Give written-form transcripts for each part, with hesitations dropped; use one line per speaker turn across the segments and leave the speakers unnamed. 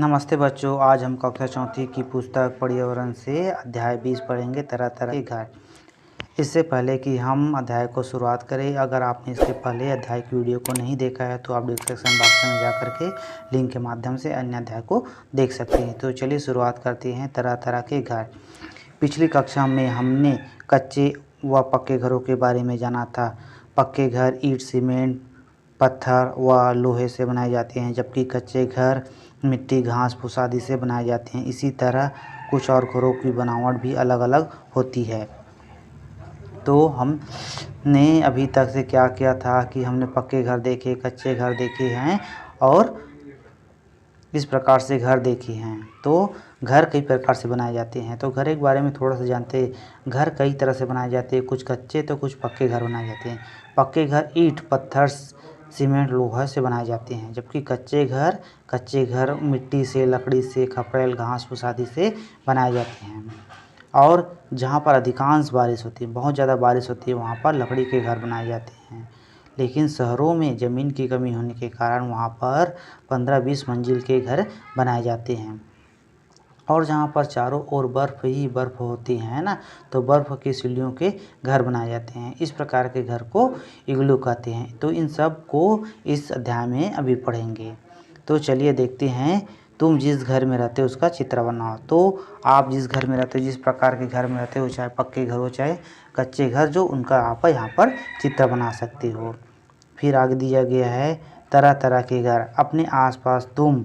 नमस्ते बच्चों, आज हम कक्षा चौथी की पुस्तक पर्यावरण से अध्याय 20 पढ़ेंगे, तरह तरह के घर। इससे पहले कि हम अध्याय को शुरुआत करें, अगर आपने इसके पहले अध्याय की वीडियो को नहीं देखा है तो आप डिस्क्रिप्शन बॉक्स में जा करके लिंक के माध्यम से अन्य अध्याय को देख सकते हैं। तो चलिए शुरुआत करते हैं। तरह तरह के घर। पिछली कक्षा में हमने कच्चे व पक्के घरों के बारे में जाना था। पक्के घर ईंट, सीमेंट, पत्थर व लोहे से बनाए जाते हैं, जबकि कच्चे घर मिट्टी, घास फूस आदि से बनाए जाते हैं। इसी तरह कुछ और घरों की बनावट भी अलग अलग होती है। तो हमने अभी तक से क्या किया था कि हमने पक्के घर देखे, कच्चे घर देखे हैं और इस प्रकार से घर देखे हैं। तो घर कई प्रकार से बनाए जाते हैं। तो घर के बारे में थोड़ा सा जानते हैं। घर कई तरह से बनाए जाते हैं, कुछ कच्चे तो कुछ पक्के घर बनाए जाते हैं। पक्के घर ईंट, पत्थर, सीमेंट, लोहा से बनाए जाते हैं, जबकि कच्चे घर मिट्टी से, लकड़ी से, खपरेल, घास फूस आदि से बनाए जाते हैं। और जहाँ पर अधिकांश बारिश होती है, बहुत ज़्यादा बारिश होती है, वहाँ पर लकड़ी के घर बनाए जाते हैं। लेकिन शहरों में ज़मीन की कमी होने के कारण वहाँ पर 15-20 मंजिल के घर बनाए जाते हैं। और जहाँ पर चारों ओर बर्फ़ ही बर्फ़ होती है ना, तो बर्फ़ की सीढ़ियों के घर बनाए जाते हैं। इस प्रकार के घर को इग्लू कहते हैं। तो इन सब को इस अध्याय में अभी पढ़ेंगे। तो चलिए देखते हैं। तुम जिस घर में रहते हो उसका चित्र बनाओ। तो आप जिस घर में रहते हो, जिस प्रकार के घर में रहते हो, चाहे पक्के घर हो चाहे कच्चे घर, जो उनका आप यहाँ पर चित्र बना सकते हो। फिर आगे दिया गया है तरह तरह के घर। अपने आसपास तुम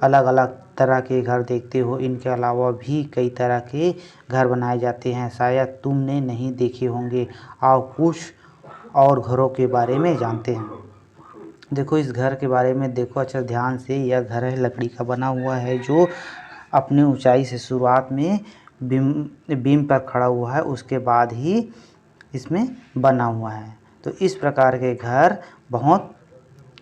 अलग अलग तरह के घर देखते हो। इनके अलावा भी कई तरह के घर बनाए जाते हैं, शायद तुमने नहीं देखे होंगे। आओ कुछ और घरों के बारे में जानते हैं। देखो इस घर के बारे में देखो अच्छा ध्यान से। यह घर है, लकड़ी का बना हुआ है, जो अपनी ऊंचाई से शुरुआत में बीम पर खड़ा हुआ है, उसके बाद ही इसमें बना हुआ है। तो इस प्रकार के घर बहुत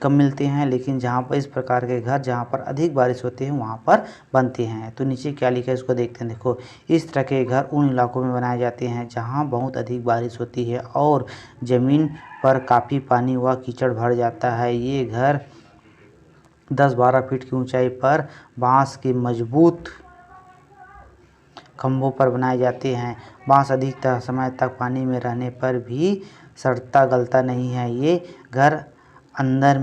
कम मिलते हैं, लेकिन जहाँ पर इस प्रकार के घर जहाँ पर अधिक बारिश होती है वहाँ पर बनते हैं। तो नीचे क्या लिखा है इसको देखते हैं। देखो इस तरह के घर उन इलाकों में बनाए जाते हैं जहाँ बहुत अधिक बारिश होती है और ज़मीन पर काफ़ी पानी व कीचड़ भर जाता है। ये घर 10-12 फीट की ऊंचाई पर बांस के मजबूत खंभों पर बनाए जाते हैं। बांस अधिक समय तक पानी में रहने पर भी सड़ता गलता नहीं है। ये घर अंदर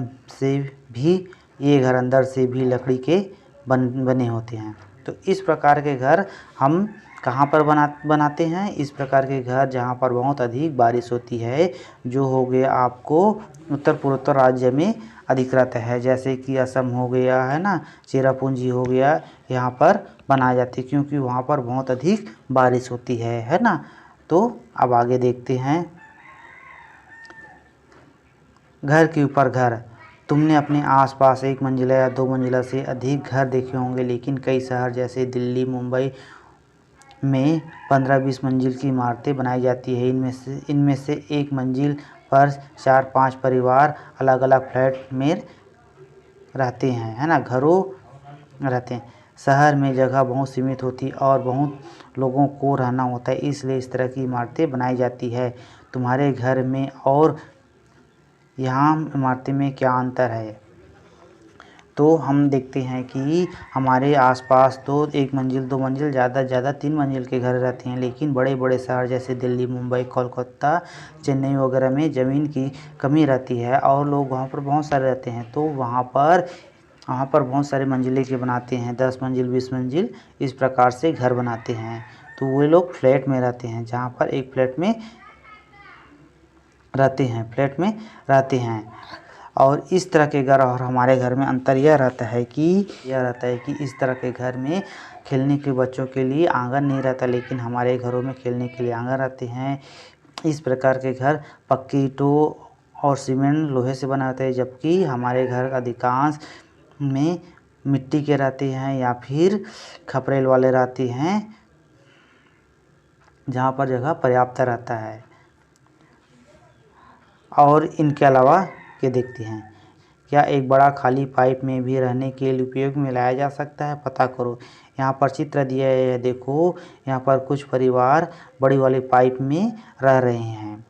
से भी लकड़ी के बने होते हैं। तो इस प्रकार के घर हम कहाँ पर बनाते हैं? इस प्रकार के घर जहाँ पर बहुत अधिक बारिश होती है, जो हो गया आपको उत्तर पूर्वोत्तर राज्य में अधिकृत है, जैसे कि असम हो गया है ना, चेरापूंजी हो गया, यहाँ पर बनाए जाते हैं क्योंकि वहाँ पर बहुत अधिक बारिश होती है ना। तो अब आगे देखते हैं। घर के ऊपर घर। तुमने अपने आसपास एक मंजिला या 2 मंजिला से अधिक घर देखे होंगे, लेकिन कई शहर जैसे दिल्ली, मुंबई में 15-20 मंजिल की इमारतें बनाई जाती है। इनमें से एक मंजिल पर 4-5 परिवार अलग अलग फ्लैट में रहते हैं, है ना, घरों रहते हैं। शहर में जगह बहुत सीमित होती है और बहुत लोगों को रहना होता है, इसलिए इस तरह की इमारतें बनाई जाती है। तुम्हारे घर में और यहाँ इमारतें में क्या अंतर है? तो हम देखते हैं कि हमारे आसपास तो 1 मंजिल 2 मंजिल ज़्यादा से ज़्यादा 3 मंजिल के घर रहते हैं, लेकिन बड़े बड़े शहर जैसे दिल्ली, मुंबई, कोलकाता, चेन्नई वगैरह में ज़मीन की कमी रहती है और लोग वहाँ पर बहुत सारे रहते हैं। तो वहाँ पर बहुत सारे मंजिले के बनाते हैं, 10 मंजिल 20 मंजिल इस प्रकार से घर बनाते हैं। तो वे लोग फ्लैट में रहते हैं, जहाँ पर एक फ्लैट में रहते हैं। और इस तरह के घर और हमारे घर में अंतर यह रहता है कि इस तरह के घर में खेलने के बच्चों के लिए आंगन नहीं रहता, लेकिन हमारे घरों में खेलने के लिए आंगन रहते हैं। इस प्रकार के घर पक्की ईंटों और सीमेंट लोहे से बने होते हैं, जबकि हमारे घर अधिकांश में मिट्टी के रहते हैं या फिर खपरेल वाले रहते हैं, जहाँ पर जगह पर्याप्त रहता है। और इनके अलावा के देखते हैं। क्या एक बड़ा खाली पाइप में भी रहने के लिए उपयोग में लाया जा सकता है? पता करो। यहाँ पर चित्र दिया है, देखो यहाँ पर कुछ परिवार बड़ी वाली पाइप में रह रहे हैं।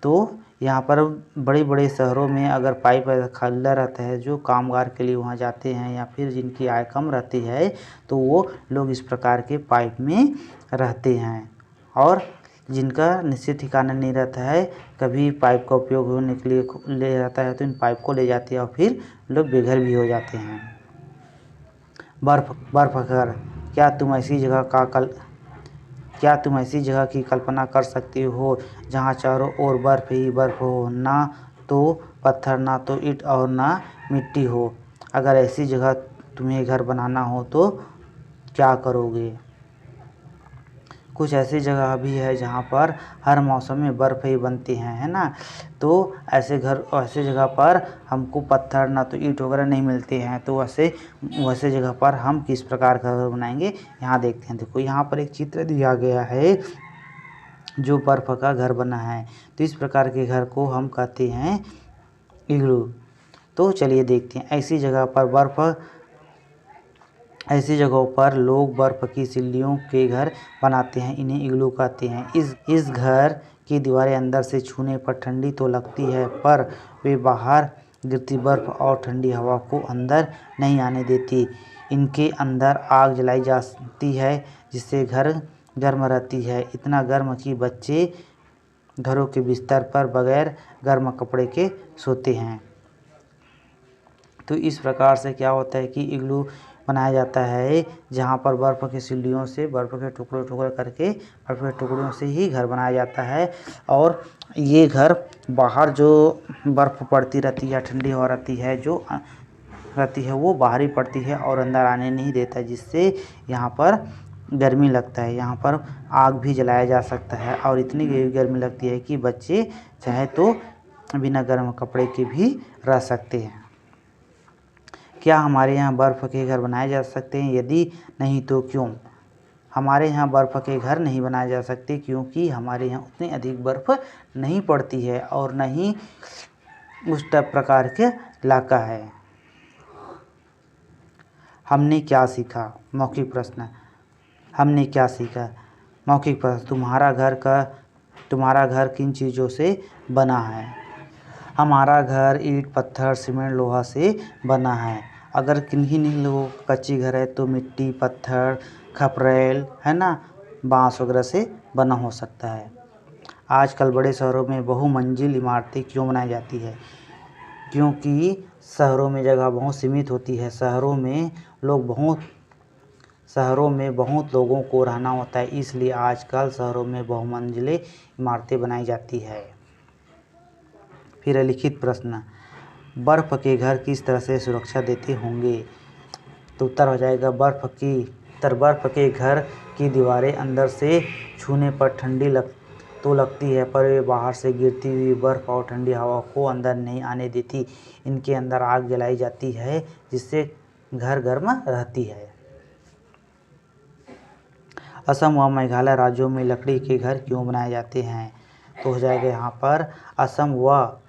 तो यहाँ पर बड़े बड़े शहरों में अगर पाइप खुला रहता है, जो कामगार के लिए वहाँ जाते हैं या फिर जिनकी आय कम रहती है, तो वो लोग इस प्रकार के पाइप में रहते हैं। और जिनका निश्चित ठिकाना नहीं रहता है, कभी पाइप का उपयोग होने के लिए ले जाता है, तो इन पाइप को ले जाते हैं और फिर लोग बेघर भी हो जाते हैं। बर्फ़ घर। क्या तुम ऐसी जगह की कल्पना कर सकते हो जहाँ चारों ओर बर्फ़ ही बर्फ़ हो, ना तो पत्थर, ना तो ईंट और ना मिट्टी हो? अगर ऐसी जगह तुम्हें घर बनाना हो तो क्या करोगे? कुछ ऐसी जगह भी है जहाँ पर हर मौसम में बर्फ़ ही बनती हैं, है ना। तो ऐसे जगह पर हमको पत्थर ना तो ईंट वगैरह नहीं मिलते हैं, तो वैसे जगह पर हम किस प्रकार का घर बनाएंगे, यहाँ देखते हैं। देखो यहाँ पर एक चित्र दिया गया है जो बर्फ़ का घर बना है। तो इस प्रकार के घर को हम कहते हैं इग्लू। तो चलिए देखते हैं। ऐसी जगहों पर लोग बर्फ़ की सिल्लियों के घर बनाते हैं, इन्हें इग्लू कहते हैं। इस घर की दीवारें अंदर से छूने पर ठंडी तो लगती है, पर वे बाहर गिरती बर्फ़ और ठंडी हवा को अंदर नहीं आने देती। इनके अंदर आग जलाई जाती है, जिससे घर गर्म रहती है, इतना गर्म कि बच्चे घरों के बिस्तर पर बगैर गर्म कपड़े के सोते हैं। तो इस प्रकार से क्या होता है कि इग्लू बनाया जाता है, जहाँ पर बर्फ़ की सिल्लियों से बर्फ़ के टुकड़े करके बर्फ़ के टुकड़ों से ही घर बनाया जाता है। और ये घर बाहर जो बर्फ़ पड़ती रहती है, ठंडी हवा रहती है जो रहती है, वो बाहर ही पड़ती है और अंदर आने नहीं देता, जिससे यहाँ पर गर्मी लगता है। यहाँ पर आग भी जलाया जा सकता है और इतनी गर्मी लगती है कि बच्चे चाहे तो बिना गर्म कपड़े के भी रह सकते हैं। क्या हमारे यहाँ बर्फ़ के घर बनाए जा सकते हैं? यदि नहीं तो क्यों? हमारे यहाँ बर्फ़ के घर नहीं बनाए जा सकते क्योंकि हमारे यहाँ उतनी अधिक बर्फ़ नहीं पड़ती है और न ही उस प्रकार के इलाका है। हमने क्या सीखा? मौखिक प्रश्न। हमने क्या सीखा? मौखिक प्रश्न। तुम्हारा घर किन चीज़ों से बना है? हमारा घर ईंट, पत्थर, सीमेंट, लोहा से बना है। अगर किन्हीं लोगों का कच्ची घर है तो मिट्टी, पत्थर, खपरेल, है ना, बांस वगैरह से बना हो सकता है। आजकल बड़े शहरों में बहुमंजिल इमारतें क्यों बनाई जाती है? क्योंकि शहरों में जगह बहुत सीमित होती है। शहरों में बहुत लोगों को रहना होता है, इसलिए आजकल शहरों में बहुमंजिले इमारतें बनाई जाती है। फिर लिखित प्रश्न। बर्फ़ के घर किस तरह से सुरक्षा देते होंगे? तो उत्तर हो जाएगा बर्फ़ के घर की दीवारें अंदर से छूने पर ठंडी लगती है, पर वे बाहर से गिरती हुई बर्फ़ और ठंडी हवा को अंदर नहीं आने देती। इनके अंदर आग जलाई जाती है, जिससे घर गर्म रहती है। असम व मेघालय राज्यों में लकड़ी के घर क्यों बनाए जाते हैं? तो हो जाएगा यहाँ पर असम व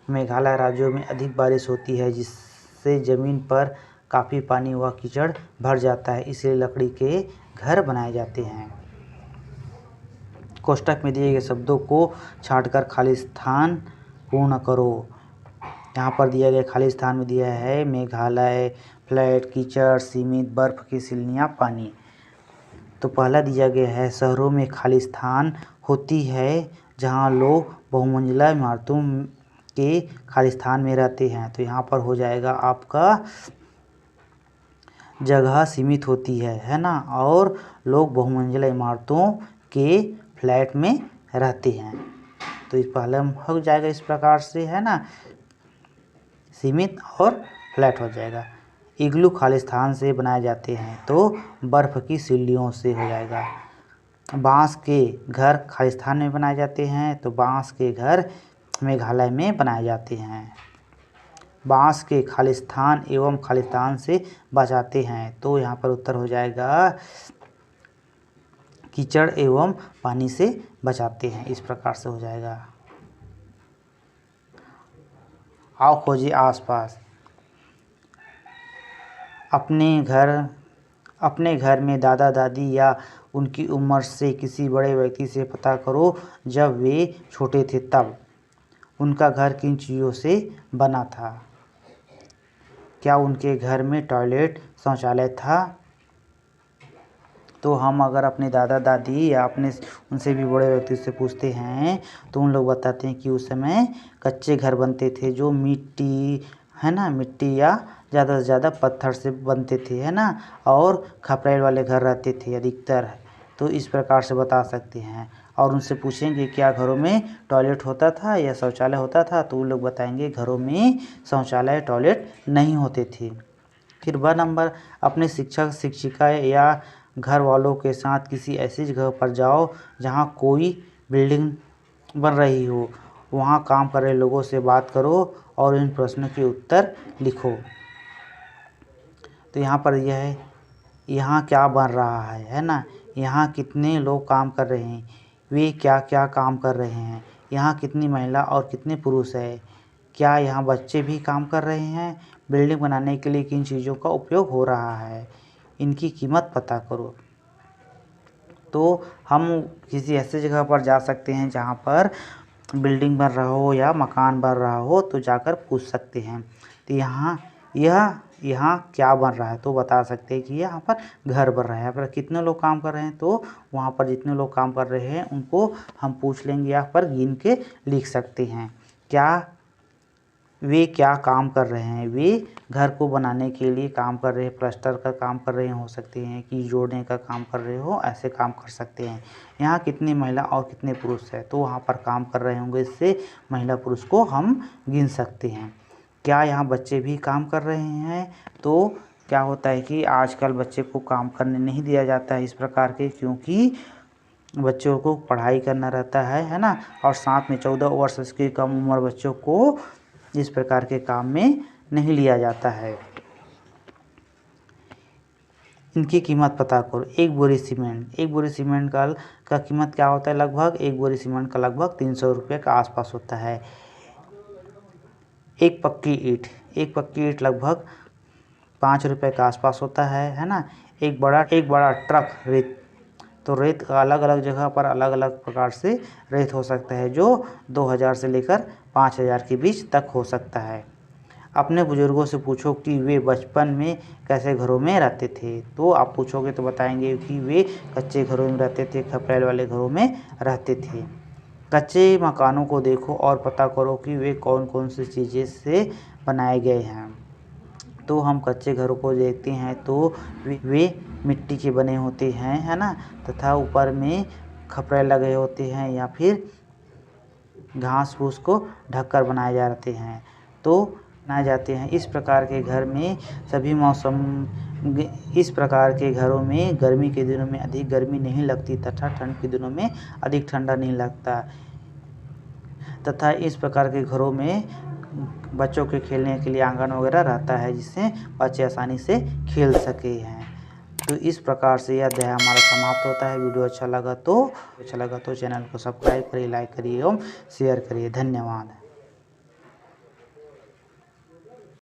मेघालय राज्यों में अधिक बारिश होती है, जिससे ज़मीन पर काफ़ी पानी व कीचड़ भर जाता है, इसलिए लकड़ी के घर बनाए जाते हैं। कोष्ठक में दिए गए शब्दों को छांटकर खाली स्थान पूर्ण करो। यहाँ पर दिया गया खाली स्थान में दिया है मेघालय, फ्लैट, कीचड़, सीमित, बर्फ़ की सिल्लियाँ, पानी। तो पहला दिया गया है शहरों में खाली स्थान होती है जहाँ लोग बहुमंजिला इमारतों के खाली स्थान में रहते हैं। तो यहाँ पर हो जाएगा आपका जगह सीमित होती है ना, और लोग बहुमंजिला इमारतों के फ्लैट में रहते हैं। तो इस पहले हो जाएगा इस प्रकार से, है ना, सीमित और फ्लैट हो जाएगा। इग्लू खाली स्थान से बनाए जाते हैं, तो बर्फ़ की सिल्लियों से हो जाएगा। बांस के घर खाली स्थान में बनाए जाते हैं, तो बांस के घर मेघालय में बनाए जाते हैं। बांस के खालिस्तान एवं खालिस्तान से बचाते हैं, तो यहाँ पर उत्तर हो जाएगा कीचड़ एवं पानी से बचाते हैं। इस प्रकार से हो जाएगा। आओ खोजिए आसपास। अपने घर में दादा दादी या उनकी उम्र से किसी बड़े व्यक्ति से पता करो जब वे छोटे थे तब। उनका घर किन चीज़ों से बना था? क्या उनके घर में टॉयलेट शौचालय था? तो हम अगर अपने दादा दादी या अपने उनसे भी बड़े व्यक्ति से पूछते हैं तो उन लोग बताते हैं कि उस समय कच्चे घर बनते थे जो मिट्टी है ना, मिट्टी या ज़्यादा से ज़्यादा पत्थर से बनते थे, है ना, और खपरेल वाले घर रहते थे अधिकतर। तो इस प्रकार से बता सकते हैं। और उनसे पूछेंगे क्या घरों में टॉयलेट होता था या शौचालय होता था, तो वो लोग बताएंगे घरों में शौचालय टॉयलेट नहीं होते थे। फिर 2 नंबर, अपने शिक्षक शिक्षिका या घर वालों के साथ किसी ऐसी जगह पर जाओ जहाँ कोई बिल्डिंग बन रही हो, वहाँ काम कर रहे लोगों से बात करो और इन प्रश्नों के उत्तर लिखो। तो यहाँ पर यह है, यहाँ क्या बन रहा है ना, यहाँ कितने लोग काम कर रहे हैं, वे क्या क्या काम कर रहे हैं, यहाँ कितनी महिला और कितने पुरुष है, क्या यहाँ बच्चे भी काम कर रहे हैं, बिल्डिंग बनाने के लिए किन चीज़ों का उपयोग हो रहा है, इनकी कीमत पता करो। तो हम किसी ऐसी जगह पर जा सकते हैं जहाँ पर बिल्डिंग बन रहा हो या मकान बन रहा हो, तो जाकर पूछ सकते हैं तो यहाँ क्या बन रहा है, तो बता सकते हैं कि यहाँ पर घर बन रहा है। यहाँ पर कितने लोग काम कर रहे हैं, तो वहाँ पर जितने लोग काम कर रहे हैं उनको हम पूछ लेंगे, यहाँ पर गिन के लिख सकते हैं। वे क्या काम कर रहे हैं, वे घर को बनाने के लिए काम कर रहे हैं, प्लास्टर का काम कर रहे हो सकते हैं कि जोड़ने का काम कर रहे हो, ऐसे काम कर सकते हैं। यहाँ कितनी महिला और कितने पुरुष है, तो वहाँ पर काम कर रहे होंगे, इससे महिला पुरुष को हम गिन सकते हैं। क्या यहाँ बच्चे भी काम कर रहे हैं, तो क्या होता है कि आजकल बच्चे को काम करने नहीं दिया जाता है इस प्रकार के, क्योंकि बच्चों को पढ़ाई करना रहता है ना, और साथ में 14 वर्ष की कम उम्र बच्चों को इस प्रकार के काम में नहीं लिया जाता है। इनकी कीमत पता करो। एक बोरी सीमेंट का कीमत क्या होता है, लगभग एक बोरी सीमेंट का लगभग 300 रुपये के आसपास होता है। एक पक्की ईंट लगभग 5 रुपये के आसपास होता है ना। एक बड़ा ट्रक रेत, तो रेत अलग अलग जगह पर अलग अलग प्रकार से रेत हो सकता है, जो 2000 से लेकर 5000 के बीच तक हो सकता है। अपने बुजुर्गों से पूछो कि वे बचपन में कैसे घरों में रहते थे, तो आप पूछोगे तो बताएंगे कि वे कच्चे घरों में रहते थे, खपरेल वाले घरों में रहते थे। कच्चे मकानों को देखो और पता करो कि वे कौन कौन सी चीज़ें से बनाए गए हैं। तो हम कच्चे घरों को देखते हैं तो वे मिट्टी के बने होते हैं, है ना, तथा ऊपर में खपरेल लगे होते हैं या फिर घास फूस को ढककर बनाए जाते हैं, तो बनाए जाते हैं। इस प्रकार के घर में इस प्रकार के घरों में गर्मी के दिनों में अधिक गर्मी नहीं लगती तथा ठंड के दिनों में अधिक ठंडा नहीं लगता, तथा इस प्रकार के घरों में बच्चों के खेलने के लिए आंगन वगैरह रहता है, जिससे बच्चे आसानी से खेल सके हैं। तो इस प्रकार से यह अध्याय हमारा समाप्त होता है। वीडियो अच्छा लगा तो चैनल को सब्सक्राइब करिए, लाइक करिए एवं शेयर करिए। धन्यवाद।